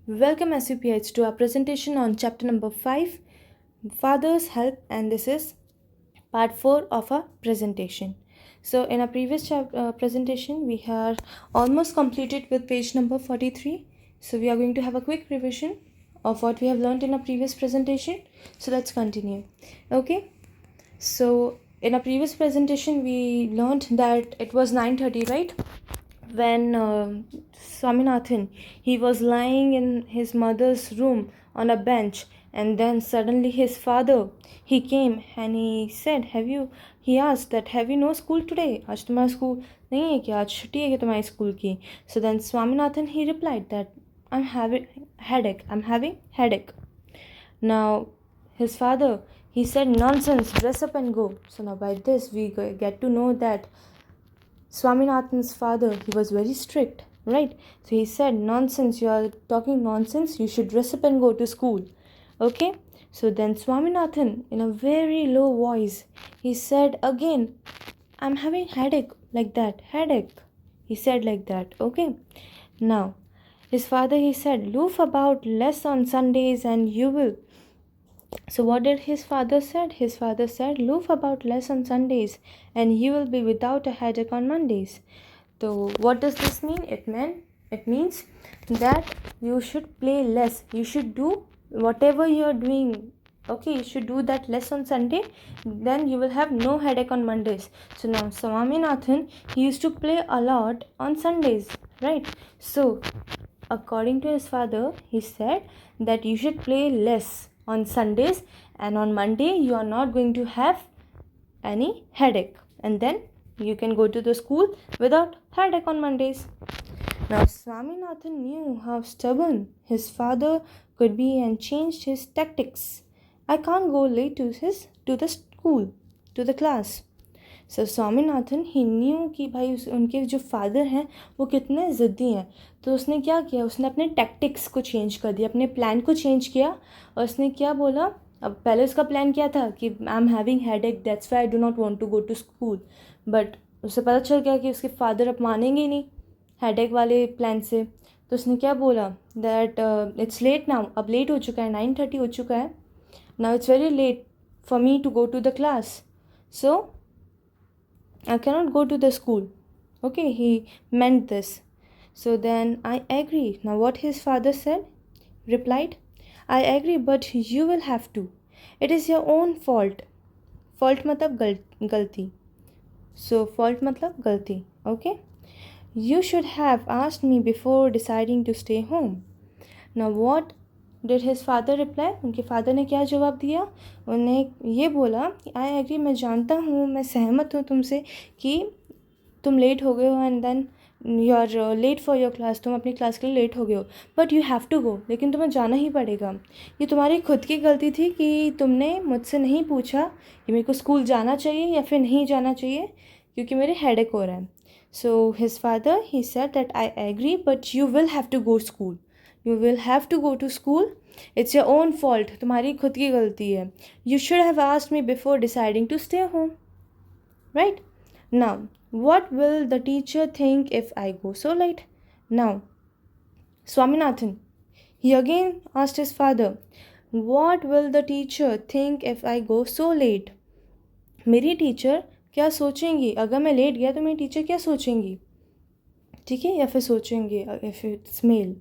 Welcome SUPH to our presentation on chapter number 5, Father's Help, and this is part 4 of our presentation. So in our previous presentation, we are almost completed with page number 43. So we are going to have a quick revision of what we have learned in our previous presentation. So let's continue. Okay. So in our previous presentation, we learned that it was 9:30, right? When Swaminathan, he was lying in his mother's room on a bench, and then suddenly his father, he came and he said, he asked that, have you no school today? आज तुम्हारा school नहीं है क्या? आज छुट्टी है क्या तुम्हारी school की? So then Swaminathan, he replied that, I'm having headache. Now his father, he said, nonsense, dress up and go. So now by this we get to know that Swaminathan's father, he was very strict, right? So he said, nonsense, you are talking nonsense, you should dress up and go to school. Okay? So then Swaminathan, in a very low voice, he said again, I'm having headache, like that, headache. He said like that, okay? Now, his father, he said, loaf about less on Sundays and you will. So what did his father said? His father said, loaf about less on Sundays and you will be without a headache on Mondays. So what does this mean? It means that you should play less. You should do whatever you are doing. Okay, you should do that less on Sunday. Then you will have no headache on Mondays. So now Swaminathan, he used to play a lot on Sundays, right? So according to his father, he said that you should play less on Sundays, and on Monday you are not going to have any headache, and then you can go to the school without headache on Mondays. Now Swaminathan knew how stubborn his father could be and changed his tactics. I can't go late to the class. So Swaminathan, he knew कि भाई उनके जो father हैं वो कितने ज़िद्दी हैं. तो उसने क्या किया, उसने अपने टैक्टिक्स को चेंज कर दिया, अपने प्लान को चेंज किया. और उसने क्या बोला, अब पहले उसका प्लान क्या था कि I am having headache, that's why I do not want to go to school. But उसे पता चल गया कि उसके फादर अब मानेंगे ही नहीं हेडेक वाले प्लान से. तो उसने क्या बोला दैट इट्स लेट नाउ, अब लेट हो चुका है, 9:30 हो चुका है. Now it's very late for me to go to the class, so I cannot go to the school. Okay, he meant this. So then I agree. Now what his father replied, I agree, but you will have to. It is your own fault. Fault matlab galti. So fault matlab galti. Okay. You should have asked me before deciding to stay home. Now what did his father reply, उनके father ने क्या जवाब दिया, उन्हें ये बोला कि I agree, मैं जानता हूँ, मैं सहमत हूँ तुमसे कि तुम लेट हो गए हो and then you are late for your class, तुम अपनी क्लास के लिए लेट हो गए हो, but you have to go, लेकिन तुम्हें जाना ही पड़ेगा. ये तुम्हारी खुद की गलती थी कि तुमने मुझसे नहीं पूछा कि मेरे को स्कूल जाना चाहिए या फिर नहीं जाना चाहिए, क्योंकि मेरे हेडेक हो रहा है. So his father, he said that I agree, but you will have to go school. You will have to go to school. It's your own fault. तुम्हारी खुद की गलती है. You should have asked me before deciding to stay home. Right? Now, what will the teacher think if I go so late? Now, Swaminathan, he again asked his father, what will the teacher think if I go so late? मेरी teacher क्या सोचेंगी अगर मैं late गया, तो मेरी teacher क्या सोचेंगी, ठीक है, या फिर सोचेंगे if it's male.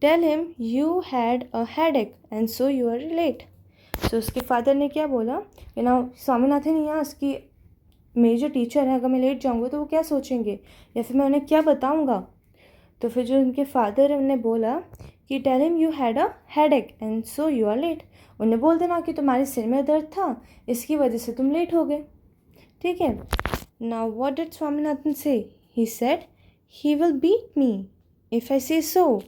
Tell him you had a headache and so you are late. So उसके फादर ने क्या बोला, ना स्वामीनाथन यहाँ उसकी मेरी जो टीचर है, अगर मैं लेट जाऊँगा तो वो क्या सोचेंगे या फिर मैं उन्हें क्या बताऊँगा. तो फिर जो उनके फादर है उन्हें बोला कि tell him you had a headache and so you are late. उन्हें बोल देना कि तुम्हारे सिर में दर्द था, इसकी वजह से तुम लेट हो गए, ठीक है. Now what did Swaminathan say, he said he will beat me if I say so.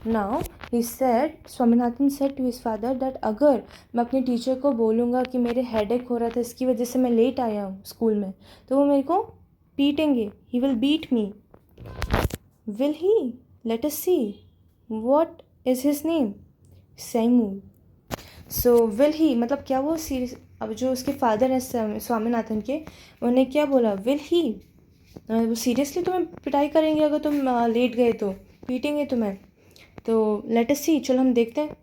Now he said, Swaminathan said to his father that अगर मैं अपनी टीचर को बोलूँगा कि मेरे हेडेक हो रहा था, इसकी वजह से मैं लेट आया हूँ स्कूल में, तो वो मेरे को पीटेंगे. He will beat me. Will he? Let us see. What is his name? Samuel. So will he मतलब क्या वो अब जो उसके फादर हैं स्वामीनाथन के, उन्हें क्या बोला, will he, वो सीरियसली तुम्हें पिटाई करेंगे अगर तुम लेट गए तो, पीटेंगे तुम्हें. तो लेट अस सी, चलो हम देखते हैं.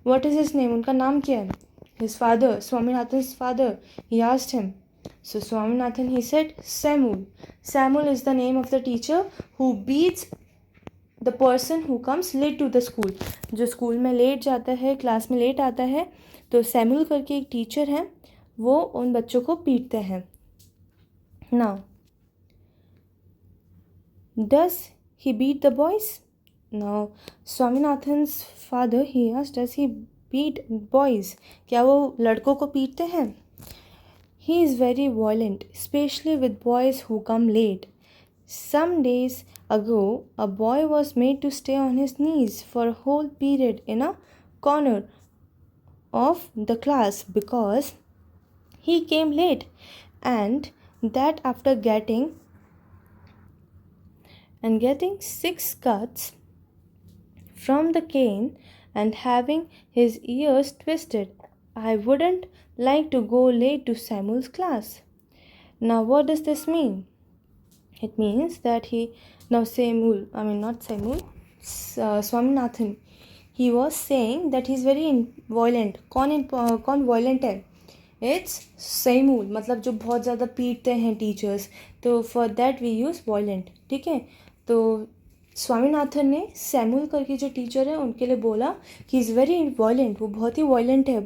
व्हाट इज हिज नेम, उनका नाम क्या है. His father, Swaminathan's father, he asked him. So Swaminathan, he said Samuel. Samuel is the name of the teacher who beats the person who comes late to the school. जो school में late जाता है, class में late आता है, तो Samuel करके एक टीचर है, वो उन बच्चों को पीटते हैं. Now, does he beat the boys? Now, Swaminathan's father, he asked, does he beat boys? क्या वो लड़कों को पीटते हैं? He is very violent, especially with boys who come late. Some days ago, a boy was made to stay on his knees for a whole period in a corner of the class because he came late, and that after getting 6 cuts from the cane and having his ears twisted. I wouldn't like to go late to Samuel's class. Now, what does this mean? It means that Swaminathan, he was saying that he's very violent. कौन violent है? It's Samuel, मतलब जो बहुत ज़्यादा पीटते हैं teachers, तो for that we use violent. ठीक है, तो स्वामीनाथन ने सैमुअल करके जो टीचर है उनके लिए बोला कि इज़ वेरी वायलेंट, वो बहुत ही वायलेंट है,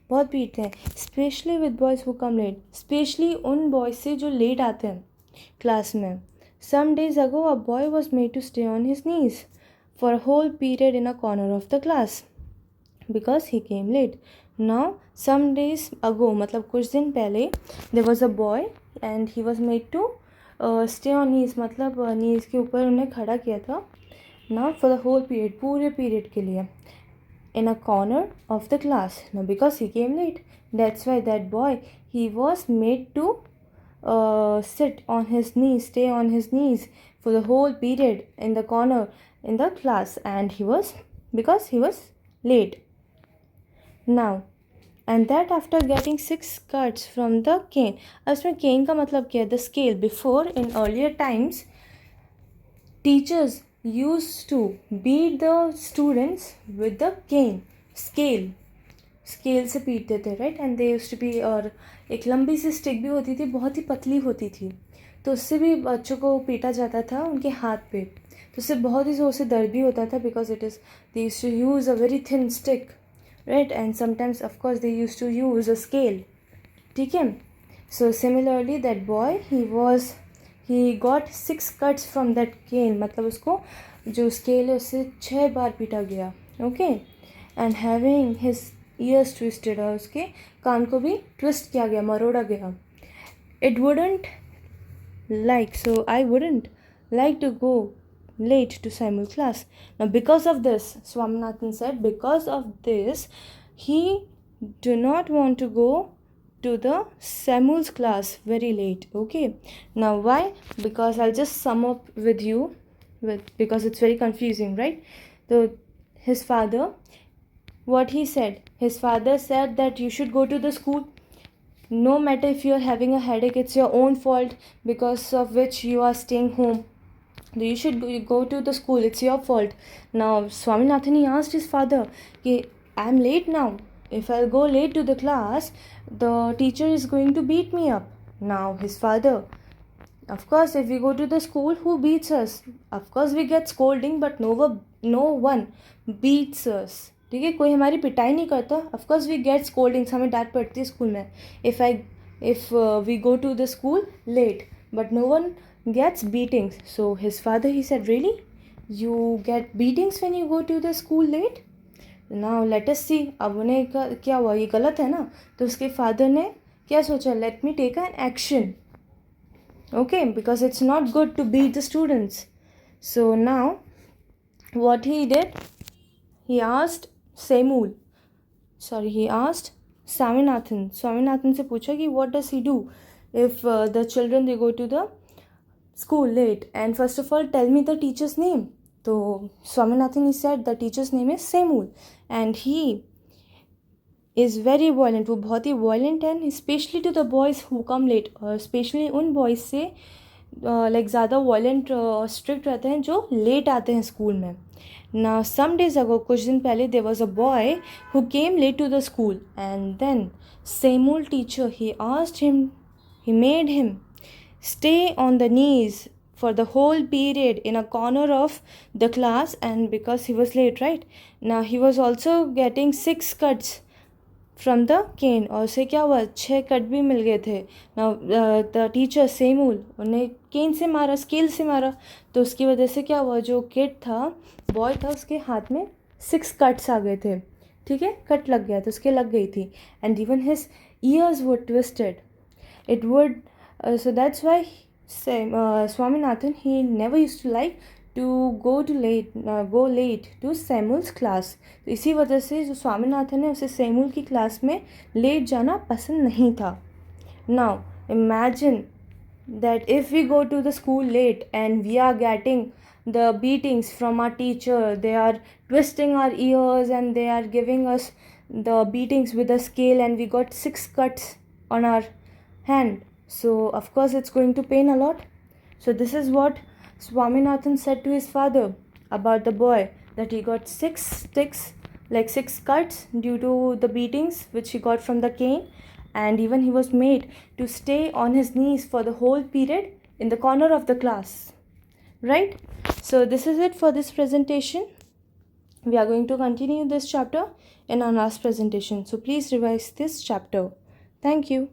बहुत पीटते हैं. Specially with boys who come late, specially उन बॉयज़ से जो लेट आते हैं क्लास में. Some days ago a boy was made to stay on his knees for a whole period in a corner of the class because he came late. Now some days ago मतलब कुछ दिन पहले there was a boy and he was made to stay on knees, मतलब knees के ऊपर उन्हें खड़ा किया था. Now for the whole period, पूरे पीरियड के लिए, in a corner of the class. Now because he came late, that's why that boy, he was made to sit on his knees, stay on his knees for the whole period in the corner in the class, and because he was late. Now, and that after getting 6 cuts from the cane. अब इसमें cane का मतलब क्या है? The scale. Before, in earlier times, teachers used to beat the students with the cane, scale से पीटते थे, right. And they used to be, और एक लंबी सी स्टिक भी होती थी, बहुत ही पतली होती थी, तो उससे भी बच्चों को पीटा जाता था उनके हाथ पे, तो उससे बहुत ही ज़ोर से दर्द भी होता था because it is they used to use a very thin stick, right. And sometimes of course they used to use a scale. ठीक है, so similarly that boy he got 6 cuts from that cane, मतलब उसको जो scale है उससे 6 बार पीटा गया. Okay, and having his years twisted, और उसके कान को भी ट्विस्ट किया गया, मरोड़ा गया. It wouldn't like, so I wouldn't like to go late to Samuel's class. Now because of this, Swaminathan said, because of this he do not want to go to the Samuel's class very late. Okay, now why? Because I'll just sum up with you because it's very confusing, right? So his father, what he said, his father said that you should go to the school no matter if you're having a headache, it's your own fault because of which you are staying home. You should go to the school, it's your fault. Now Swaminathan, he asked his father, I'm late now, if I'll go late to the class, the teacher is going to beat me up. Now his father, of course, if we go to the school, who beats us? Of course we get scolding, but no one beats us. ठीक है, कोई हमारी पिटाई नहीं करता. Of course we get scoldings, हमें डांट पड़ती है स्कूल में if we go to the school late, but no one gets beatings. So his father, he said, really, you get beatings when you go to the school late? Now let us see. अब उन्हें क्या हुआ, ये गलत है ना, तो उसके फादर ने क्या सोचा, let me take an action. Okay, because it's not good to beat the students. So now what he did, he asked Swaminathan से पूछा कि what does he do if the children, they go to the school late, and first of all tell me the teacher's name. So Swaminathan, he said the teacher's name is Samuel, and he is very violent, वो बहुत ही violent है, especially to the boys who come late, और especially उन boys से like ज़्यादा violent strict रहते हैं जो लेट आते हैं स्कूल में. Now, some days ago, कुछ दिन पहले, there was a boy who came late to the school, and then Samuel teacher, he made him stay on the knees for the whole period in a corner of the class, and because he was late, right? Now he was also getting 6 cuts from the cane, और उसे क्या हुआ, 6 cut भी मिल गए थे ना. The teacher Samuel उन्हें केन से मारा, स्केल से मारा. तो उसकी वजह से क्या हुआ, जो किड था, बॉय था, उसके हाथ में 6 कट्स आ गए थे. ठीक है, कट लग गया तो उसके लग गई थी. And even his years were twisted. It would so that's why Swaminathan, he never used to like to go late to Samuel's class. तो इसी वजह से जो स्वामीनाथन है उसे सैमुअल की क्लास में लेट जाना पसंद नहीं था. Now imagine that if we go to the school late and we are getting the beatings from our teacher, they are twisting our ears and they are giving us the beatings with a scale, and we got 6 cuts on our hand. So of course it's going to pain a lot. So this is what Swaminathan said to his father about the boy, that he got 6 sticks, like 6 cuts due to the beatings which he got from the cane, and even he was made to stay on his knees for the whole period in the corner of the class. Right? So this is it for this presentation. We are going to continue this chapter in our last presentation. So please revise this chapter. Thank you.